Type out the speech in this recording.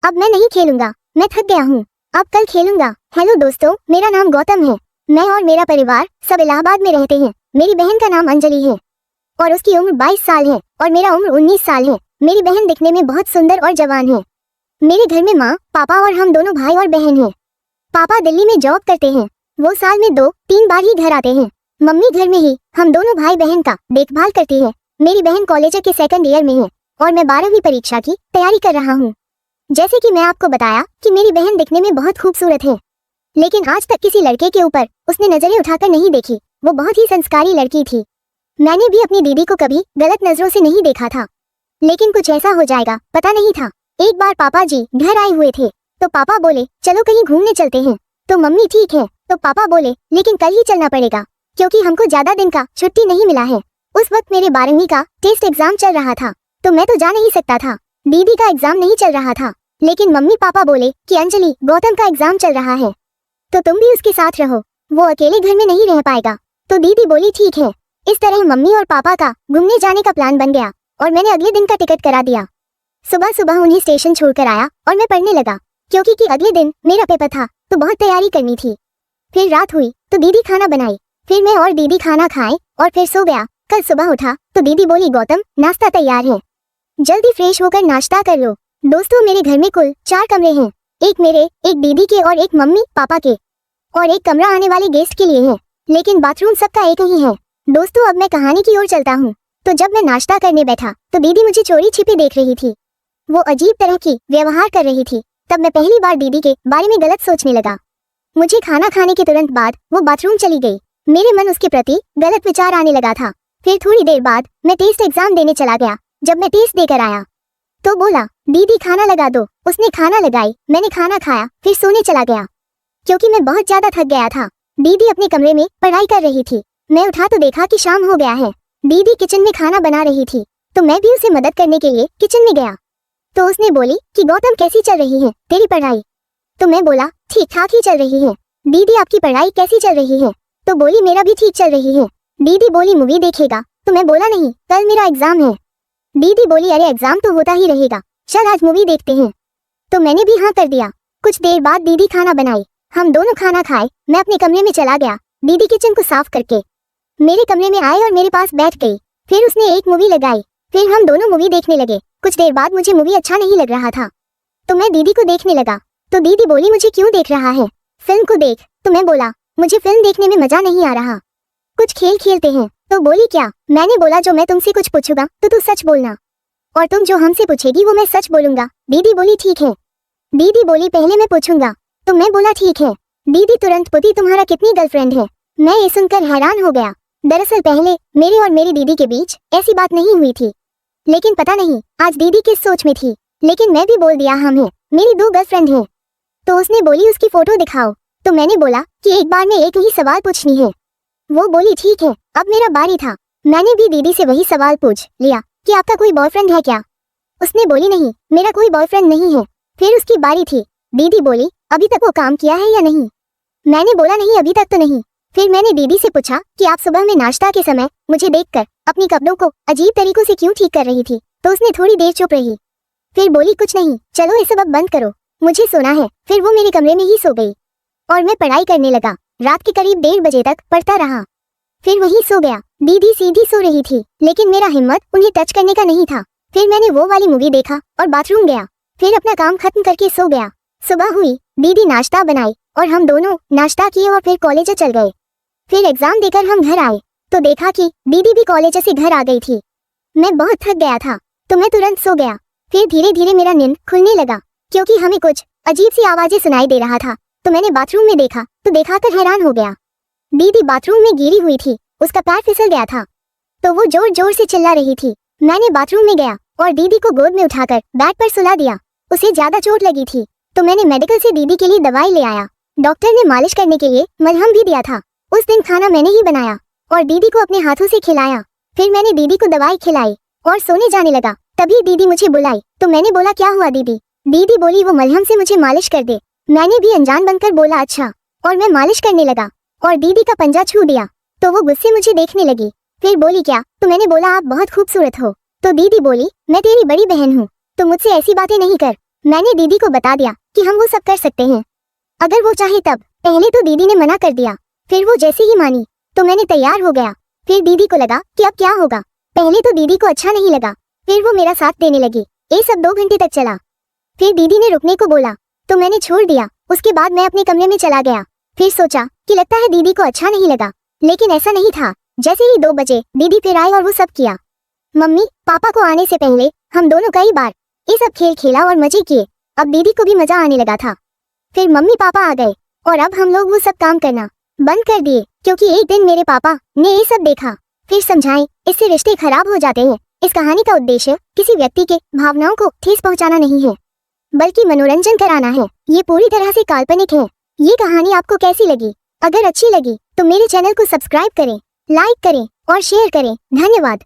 अब मैं नहीं खेलूंगा, मैं थक गया हूँ, अब कल खेलूंगा। हेलो दोस्तों, मेरा नाम गौतम है। मैं और मेरा परिवार सब इलाहाबाद में रहते हैं। मेरी बहन का नाम अंजलि है और उसकी उम्र 22 साल है और मेरा उम्र 19 साल है। मेरी बहन दिखने में बहुत सुंदर और जवान है। मेरे घर में माँ, पापा और हम दोनों भाई और बहन हैं। पापा दिल्ली में जॉब करते हैं। वो साल में 2-3 बार ही घर आते हैं। मम्मी घर में ही हम दोनों भाई बहन का देखभाल करती है। मेरी बहन कॉलेज के 2nd ईयर में है और मैं 12वीं परीक्षा की तैयारी कर रहा हूँ। जैसे कि मैं आपको बताया कि मेरी बहन दिखने में बहुत खूबसूरत है, लेकिन आज तक किसी लड़के के ऊपर उसने नजरें उठाकर नहीं देखी। वो बहुत ही संस्कारी लड़की थी। मैंने भी अपनी दीदी को कभी गलत नजरों से नहीं देखा था, लेकिन कुछ ऐसा हो जाएगा पता नहीं था। एक बार पापा जी घर आए हुए थे तो पापा बोले चलो कहीं घूमने चलते हैं। तो मम्मी ठीक है, तो पापा बोले लेकिन कल ही चलना पड़ेगा क्योंकि हमको ज्यादा दिन का छुट्टी नहीं मिला है। उस वक्त मेरे 12वीं का टेस्ट एग्जाम चल रहा था तो मैं तो जा नहीं सकता था। दीदी का एग्जाम नहीं चल रहा था, लेकिन मम्मी पापा बोले कि अंजलि, गौतम का एग्जाम चल रहा है तो तुम भी उसके साथ रहो, वो अकेले घर में नहीं रह पाएगा। तो दीदी बोली ठीक है। इस तरह मम्मी और पापा का घूमने जाने का प्लान बन गया और मैंने अगले दिन का टिकट करा दिया। सुबह सुबह उन्हें स्टेशन छोड़कर आया और मैं पढ़ने लगा क्योंकि कि अगले दिन मेरा पेपर था तो बहुत तैयारी करनी थी। फिर रात हुई तो दीदी खाना बनाई, फिर मैं और दीदी खाना खाए और फिर सो गया। कल सुबह उठा तो दीदी बोली गौतम, नाश्ता तैयार है, जल्दी फ्रेश होकर नाश्ता कर लो। दोस्तों, मेरे घर में कुल 4 कमरे हैं। एक मेरे, एक दीदी के और एक मम्मी पापा के, और एक कमरा आने वाले गेस्ट के लिए है, लेकिन बाथरूम सबका एक ही है। दोस्तों, अब मैं कहानी की ओर चलता हूँ। तो जब मैं नाश्ता करने बैठा तो दीदी मुझे चोरी छिपे देख रही थी। वो अजीब तरह की व्यवहार कर रही थी। तब मैं पहली बार दीदी के बारे में गलत सोचने लगा। मुझे खाना खाने के तुरंत बाद वो बाथरूम चली गई। मेरे मन उसके प्रति गलत विचार आने लगा था। फिर थोड़ी देर बाद मैं टेस्ट एग्जाम देने चला गया। जब मैं टेस्ट देकर आया तो बोला दीदी खाना लगा दो। उसने खाना लगाई, मैंने खाना खाया, फिर सोने चला गया क्योंकि मैं बहुत ज्यादा थक गया था। दीदी अपने कमरे में पढ़ाई कर रही थी। मैं उठा तो देखा कि शाम हो गया है। दीदी किचन में खाना बना रही थी तो मैं भी उसे मदद करने के लिए किचन में गया। तो उसने बोली कि गौतम, कैसी चल रही है तेरी पढ़ाई? तो मैं बोला ठीक ठाक ही चल रही है। दीदी, आपकी पढ़ाई कैसी चल रही है? तो बोली मेरा भी ठीक चल रही है। दीदी बोली मूवी देखेगा? तो मैं बोला नहीं, कल मेरा एग्जाम है। दीदी बोली अरे एग्जाम तो होता ही रहेगा, चल आज मूवी देखते हैं। तो मैंने भी हाँ कर दिया। कुछ देर बाद दीदी खाना बनाई, हम दोनों खाना खाए। मैं अपने कमरे में चला गया। दीदी किचन को साफ करके मेरे कमरे में आई और मेरे पास बैठ गई। फिर उसने एक मूवी लगाई, फिर हम दोनों मूवी देखने लगे। कुछ देर बाद मुझे मूवी अच्छा नहीं लग रहा था तो मैं दीदी को देखने लगा। तो दीदी बोली मुझे क्यों देख रहा है, फिल्म को देख। तो मैं बोला मुझे फिल्म देखने में मजा नहीं आ रहा, कुछ खेल खेलते हैं। तो बोली क्या? मैंने बोला जो मैं तुमसे कुछ पूछूंगा तो तू सच बोलना, और तुम जो हमसे पूछेगी वो मैं सच बोलूंगा। दीदी बोली ठीक है। दीदी बोली पहले मैं पूछूंगा। तो मैं बोला ठीक है। दीदी तुरंत पूछी तुम्हारा कितनी गर्लफ्रेंड है? मैं ये सुनकर हैरान हो गया। दरअसल पहले मेरे और मेरी दीदी के बीच ऐसी बात नहीं हुई थी, लेकिन पता नहीं आज दीदी किस सोच में थी। लेकिन मैं भी बोल दिया हम है, मेरी 2 गर्लफ्रेंड हैं। तो उसने बोली उसकी फोटो दिखाओ। तो मैंने बोला कि एक बार में एक ही सवाल पूछनी है। वो बोली ठीक है। अब मेरा बारी था। मैंने भी दीदी से वही सवाल पूछ लिया कि आपका कोई बॉयफ्रेंड है क्या? उसने बोली नहीं, मेरा कोई बॉयफ्रेंड नहीं है। फिर उसकी बारी थी। दीदी बोली अभी तक वो काम किया है या नहीं? मैंने बोला नहीं, अभी तक तो नहीं। फिर मैंने दीदी से पूछा कि आप सुबह में नाश्ता के समय मुझे देखकर अपनी कपड़ों को अजीब तरीकों से क्यों ठीक कर रही थी? तो उसने थोड़ी देर चुप रही, फिर बोली कुछ नहीं, चलो ये सब अब बंद करो, मुझे सोना है। फिर वो मेरे कमरे में ही सो गई और मैं पढ़ाई करने लगा। रात के करीब 1:30 बजे तक पढ़ता रहा, फिर वही सो गया। दीदी सीधी सो रही थी, लेकिन मेरा हिम्मत उन्हें टच करने का नहीं था। फिर मैंने वो वाली मूवी देखा और बाथरूम गया, फिर अपना काम खत्म करके सो गया। सुबह हुई, दीदी नाश्ता बनाई और हम दोनों नाश्ता किए और फिर कॉलेज चल गए। फिर एग्जाम देकर हम घर आए तो देखा कि दीदी भी कॉलेज से घर आ गई थी। मैं बहुत थक गया था तो मैं तुरंत सो गया। फिर धीरे धीरे मेरा नींद खुलने लगा क्योंकि हमें कुछ अजीब सी आवाजें सुनाई दे रहा था। तो मैंने बाथरूम में देखा तो देखाकर हैरान हो गया। दीदी बाथरूम में गिरी हुई थी, उसका पैर फिसल गया था तो वो जोर जोर से चिल्ला रही थी। मैंने बाथरूम में गया और दीदी को गोद में उठाकर बेड पर सुला दिया। उसे ज्यादा चोट लगी थी तो मैंने मेडिकल से दीदी के लिए दवाई ले आया। डॉक्टर ने मालिश करने के लिए मलहम भी दिया था। उस दिन खाना मैंने ही बनाया और दीदी को अपने हाथों से खिलाया। फिर मैंने दीदी को दवाई खिलाई और सोने जाने लगा। तभी दीदी मुझे बुलाई तो मैंने बोला क्या हुआ दीदी? दीदी बोली वो मलहम से मुझे मालिश कर दे। मैंने भी अनजान बनकर बोला अच्छा, और मैं मालिश करने लगा और दीदी का पंजा छू दिया तो वो गुस्से मुझे देखने लगी। फिर बोली क्या? तो मैंने बोला आप बहुत खूबसूरत हो। तो दीदी बोली मैं तेरी बड़ी बहन हूँ तो मुझसे ऐसी बातें नहीं कर। मैंने दीदी को बता दिया कि हम वो सब कर सकते हैं अगर वो चाहे तब। पहले तो दीदी ने मना कर दिया, फिर वो जैसे ही मानी तो मैंने तैयार हो गया। फिर दीदी को लगा कि अब क्या होगा। पहले तो दीदी को अच्छा नहीं लगा, फिर वो मेरा साथ देने लगी। ये सब 2 घंटे तक चला। फिर दीदी ने रुकने को बोला तो मैंने छोड़ दिया। उसके बाद मैं अपने कमरे में चला गया। फिर सोचा कि लगता है दीदी को अच्छा नहीं लगा, लेकिन ऐसा नहीं था। जैसे ही 2 बजे दीदी फिर आई और वो सब किया। मम्मी पापा को आने से पहले हम दोनों कई बार ये सब खेल खेला और मजे किए। अब दीदी को भी मजा आने लगा था। फिर मम्मी पापा आ गए और अब हम लोग वो सब काम करना बंद कर दिए, क्योंकि एक दिन मेरे पापा ने ये सब देखा। फिर समझाएं, इससे रिश्ते खराब हो जाते हैं। इस कहानी का उद्देश्य किसी व्यक्ति के भावनाओं को ठेस पहुंचाना नहीं है, बल्कि मनोरंजन कराना है। ये पूरी तरह से काल्पनिक है। ये कहानी आपको कैसी लगी? अगर अच्छी लगी तो मेरे चैनल को सब्सक्राइब करें, लाइक करें और शेयर करें। धन्यवाद।